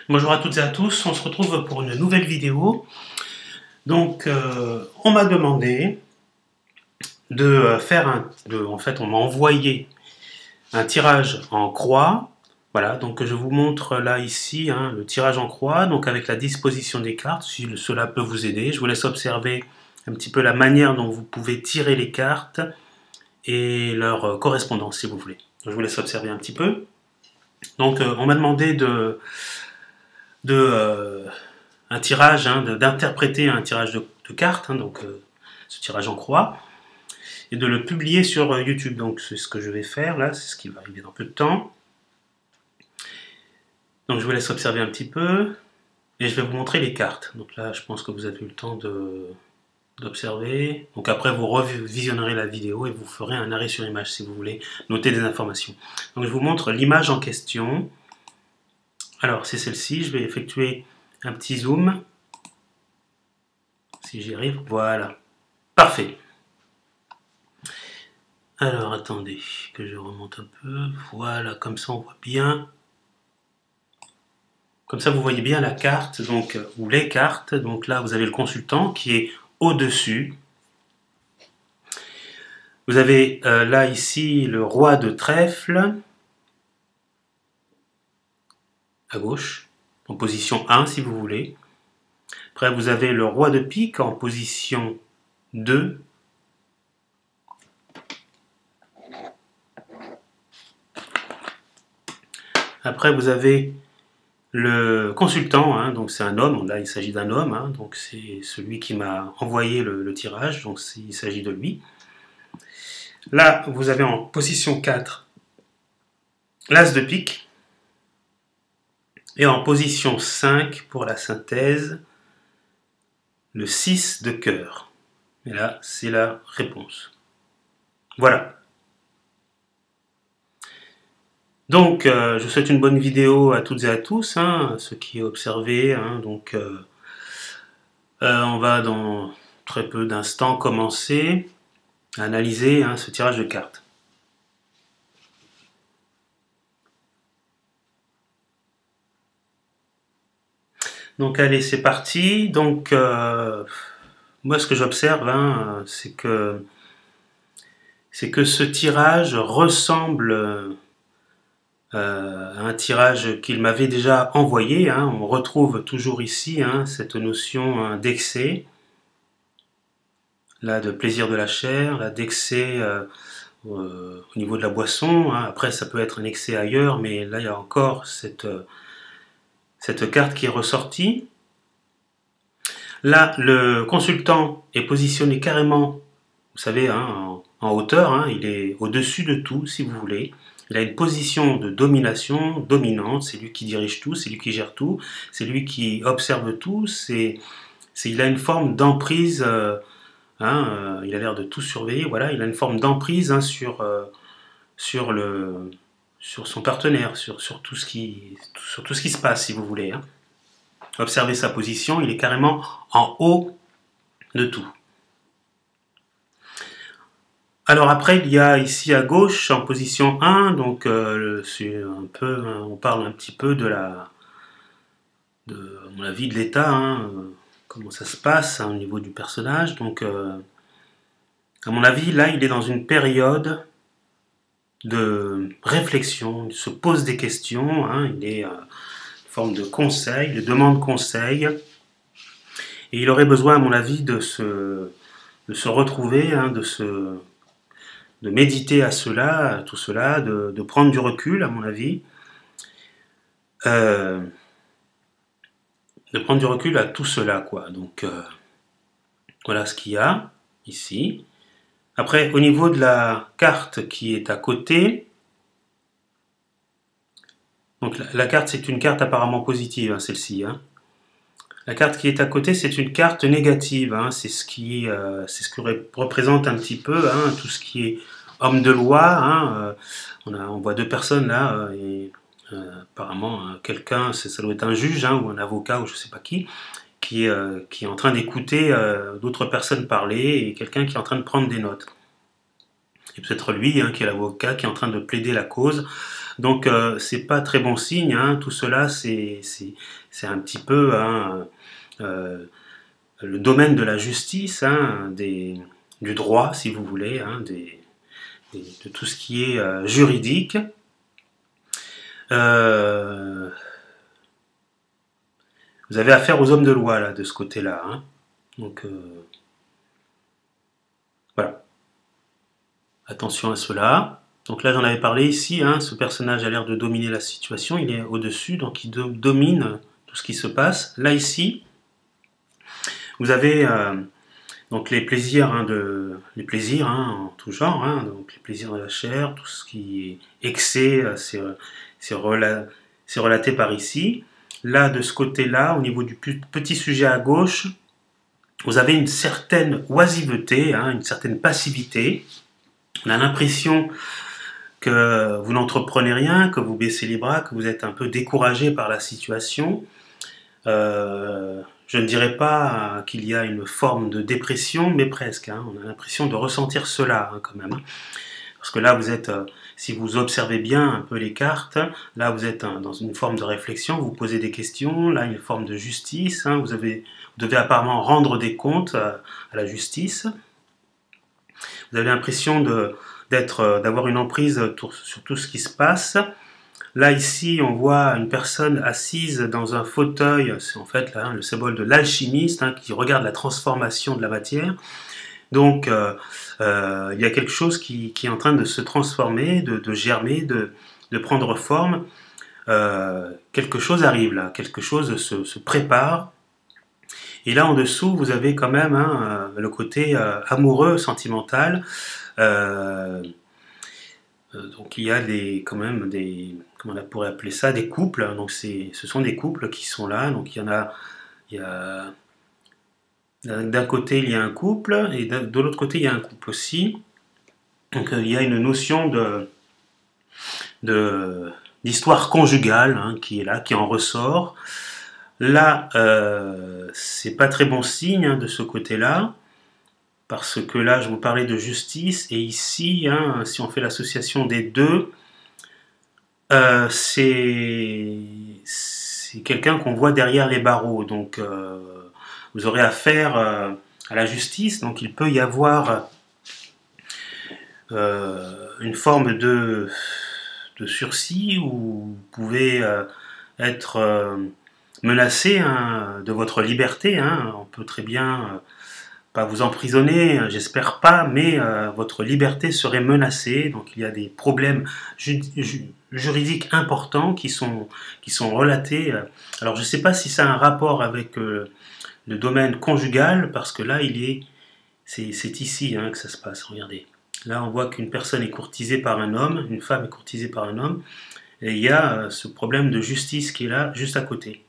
Bonjour à toutes et à tous, on se retrouve pour une nouvelle vidéo. Donc, on m'a demandé de faire en fait, on m'a envoyé un tirage en croix. Voilà, donc je vous montre là ici le tirage en croix, donc avec la disposition des cartes, si cela peut vous aider. Je vous laisse observer un petit peu la manière dont vous pouvez tirer les cartes et leur correspondance, si vous voulez. Je vous laisse observer un petit peu. Donc, on m'a demandé un tirage, d'interpréter un tirage de cartes, donc ce tirage en croix, et de le publier sur YouTube. Donc c'est ce que je vais faire là, c'est ce qui va arriver dans peu de temps. Donc je vous laisse observer un petit peu, et je vais vous montrer les cartes. Donc là, je pense que vous avez eu le temps d'observer. Donc après, vous revisionnerez la vidéo et vous ferez un arrêt sur image si vous voulez noter des informations. Donc je vous montre l'image en question. Alors c'est celle-ci, je vais effectuer un petit zoom. Si j'y arrive, voilà. Parfait. Alors attendez, que je remonte un peu. Voilà, comme ça on voit bien. Comme ça vous voyez bien la carte, donc, ou les cartes. Donc là vous avez le consultant qui est au-dessus. Vous avez là ici le roi de trèfle, à gauche, en position 1 si vous voulez. Après vous avez le roi de pique en position 2. Après vous avez le consultant, donc c'est un homme, là il s'agit d'un homme, donc c'est celui qui m'a envoyé le tirage, donc il s'agit de lui. Là vous avez en position 4 l'as de pique, et en position 5 pour la synthèse, le 6 de cœur. Et là c'est la réponse. Voilà. Donc, je vous souhaite une bonne vidéo à toutes et à tous, ceux qui observez. Donc, on va dans très peu d'instants commencer à analyser ce tirage de cartes. Donc, allez, c'est parti. Donc, moi, ce que j'observe, c'est que ce tirage ressemble un tirage qu'il m'avait déjà envoyé. On retrouve toujours ici cette notion d'excès, là de plaisir de la chair, là d'excès au niveau de la boisson. Après ça peut être un excès ailleurs, mais là il y a encore cette carte qui est ressortie. Là le consultant est positionné carrément, vous savez, en hauteur, il est au-dessus de tout si vous voulez. Il a une position de domination dominante, c'est lui qui dirige tout, c'est lui qui gère tout, c'est lui qui observe tout, il a une forme d'emprise, il a l'air de tout surveiller, voilà, il a une forme d'emprise sur son partenaire, sur tout ce qui se passe, si vous voulez. Observez sa position, il est carrément en haut de tout. Alors après, il y a ici à gauche, en position 1, donc c'est un peu, on parle un petit peu à mon avis, de l'état, comment ça se passe au niveau du personnage. Donc, à mon avis, là, il est dans une période de réflexion, il se pose des questions, il est en forme de conseil, de demande conseil, et il aurait besoin, à mon avis, de se retrouver, de méditer à tout cela, de prendre du recul, à mon avis, de prendre du recul à tout cela, quoi. Donc, voilà ce qu'il y a ici. Après, au niveau de la carte qui est à côté, donc la carte, c'est une carte apparemment positive, celle-ci. La carte qui est à côté, c'est une carte négative. C'est ce que représente un petit peu tout ce qui est homme de loi. On voit deux personnes là, et apparemment quelqu'un, ça doit être un juge ou un avocat ou je ne sais pas qui est en train d'écouter d'autres personnes parler, et quelqu'un qui est en train de prendre des notes. Et peut-être lui, qui est l'avocat, qui est en train de plaider la cause Donc c'est pas très bon signe, hein. Tout cela c'est un petit peu le domaine de la justice, hein, du droit si vous voulez, hein, de tout ce qui est juridique. Vous avez affaire aux hommes de loi là, de ce côté-là, hein. Donc voilà, attention à cela. Donc là j'en avais parlé ici, hein, ce personnage a l'air de dominer la situation, il est au-dessus, donc il domine tout ce qui se passe. Là ici, vous avez donc les plaisirs, hein, en tout genre, hein, donc les plaisirs de la chair, tout ce qui est excès, c'est relaté par ici. Là, de ce côté-là, au niveau du petit sujet à gauche, vous avez une certaine oisiveté, hein, une certaine passivité. On a l'impression que vous n'entreprenez rien, que vous baissez les bras, que vous êtes un peu découragé par la situation. Je ne dirais pas qu'il y a une forme de dépression, mais presque, hein. On a l'impression de ressentir cela, hein, quand même, hein. Parce que là, vous êtes, si vous observez bien un peu les cartes, là, vous êtes dans une forme de réflexion, vous posez des questions, là, une forme de justice, hein, vous devez apparemment rendre des comptes à la justice. Vous avez l'impression d'avoir une emprise sur tout ce qui se passe. Là, ici, on voit une personne assise dans un fauteuil, c'est en fait là, le symbole de l'alchimiste, hein, qui regarde la transformation de la matière. Donc, il y a quelque chose qui est en train de se transformer, de germer, de prendre forme. Quelque chose arrive là, quelque chose se prépare. Et là, en dessous, vous avez quand même, hein, le côté amoureux, sentimental. Donc il y a quand même comment on pourrait appeler ça, des couples. Donc ce sont des couples qui sont là. Donc d'un côté il y a un couple et de l'autre côté il y a un couple aussi. Donc il y a une notion d'histoire conjugale, hein, qui est là, qui en ressort. Là, c'est pas très bon signe, hein, de ce côté-là. Parce que là, je vous parlais de justice, et ici, hein, si on fait l'association des deux, c'est quelqu'un qu'on voit derrière les barreaux. Donc, vous aurez affaire à la justice, donc il peut y avoir une forme de sursis où vous pouvez être menacé, hein, de votre liberté, hein. On peut très bien pas vous emprisonner, j'espère pas, mais votre liberté serait menacée. Donc il y a des problèmes juridiques importants qui sont relatés. Alors je ne sais pas si ça a un rapport avec le domaine conjugal, parce que là c'est ici, hein, que ça se passe. Regardez, là on voit qu'une personne est courtisée par un homme, une femme est courtisée par un homme, et il y a ce problème de justice qui est là, juste à côté.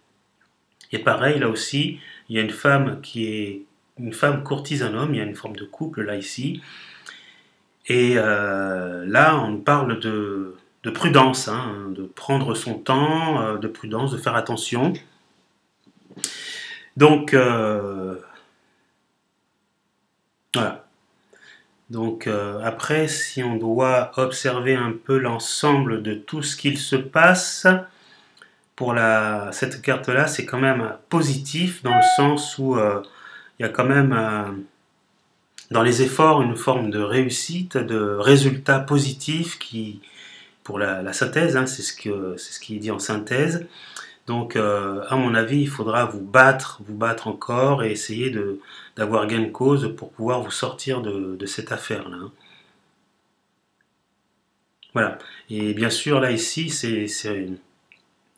Et pareil, là aussi, il y a une femme courtise un homme, il y a une forme de couple là ici. Et là, on nous parle de prudence, hein, de prendre son temps, de prudence, de faire attention. Donc, voilà. Donc, après, si on doit observer un peu l'ensemble de tout ce qu'il se passe, pour cette carte-là, c'est quand même positif, dans le sens où il y a quand même dans les efforts une forme de réussite, de résultat positif pour la synthèse, hein, c'est ce qui est dit en synthèse. Donc, à mon avis, il faudra vous battre encore et essayer d'avoir gain de cause pour pouvoir vous sortir de cette affaire-là, hein. Voilà. Et bien sûr, là, ici,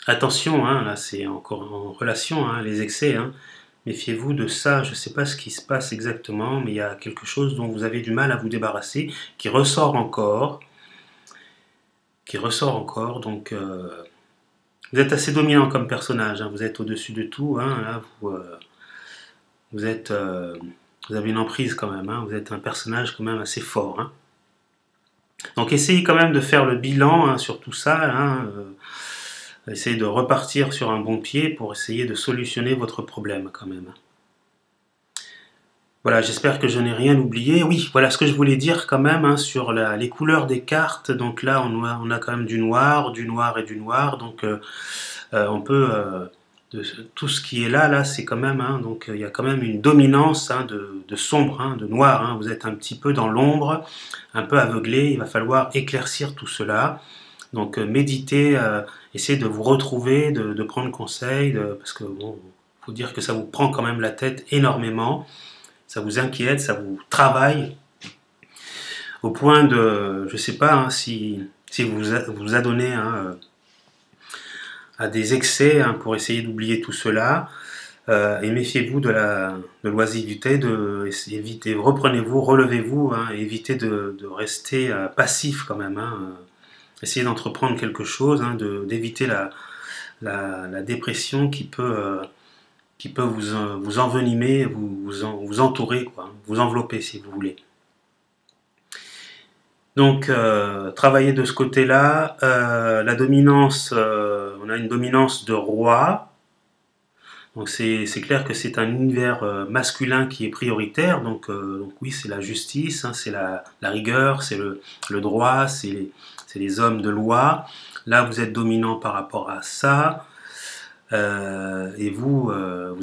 attention, hein, là, c'est encore en relation, hein, les excès, hein. Méfiez-vous de ça, je ne sais pas ce qui se passe exactement, mais il y a quelque chose dont vous avez du mal à vous débarrasser, qui ressort encore, donc vous êtes assez dominant comme personnage, hein, vous êtes au-dessus de tout, hein, là, vous avez une emprise quand même, hein, vous êtes un personnage quand même assez fort, hein. Donc essayez quand même de faire le bilan, hein, sur tout ça, hein, essayez de repartir sur un bon pied pour essayer de solutionner votre problème quand même. Voilà. Voilà, j'espère que je n'ai rien oublié. Oui, voilà ce que je voulais dire quand même hein, sur les couleurs des cartes. Donc là, on a quand même du noir et du noir. Donc on peut tout ce qui est là, c'est quand même donc il y a quand même une dominance de sombre, de noir. Vous êtes un petit peu dans l'ombre, un peu aveuglé. Il va falloir éclaircir tout cela. Donc méditez, essayez de vous retrouver, de prendre conseil, parce que bon, faut dire que ça vous prend quand même la tête énormément. Ça vous inquiète, ça vous travaille, au point de, je sais pas si vous adonnez à des excès pour essayer d'oublier tout cela. Et méfiez-vous de l'oisiveté, évitez, reprenez-vous, relevez-vous, évitez de rester passif quand même. Essayez d'entreprendre quelque chose, d'éviter la dépression qui peut vous envenimer, vous entourer, quoi, vous envelopper si vous voulez. Donc, travailler de ce côté-là. La dominance, on a une dominance de roi. Donc, c'est clair que c'est un univers masculin qui est prioritaire. Donc oui, c'est la justice, c'est la rigueur, c'est le droit, c'est les hommes de loi. Là, vous êtes dominant par rapport à ça. Et vous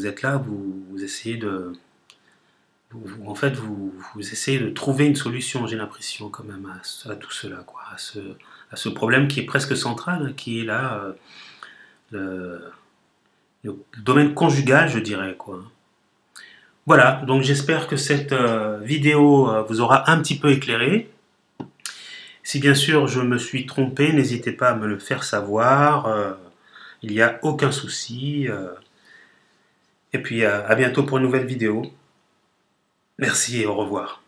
êtes là, vous essayez en fait, vous essayez de trouver une solution, j'ai l'impression, quand même, à tout cela, quoi, à ce problème qui est presque central, qui est là, le, le domaine conjugal, je dirais, quoi. Voilà, donc j'espère que cette vidéo vous aura un petit peu éclairé. Si bien sûr je me suis trompé, n'hésitez pas à me le faire savoir. Il n'y a aucun souci. Et puis à bientôt pour une nouvelle vidéo. Merci et au revoir.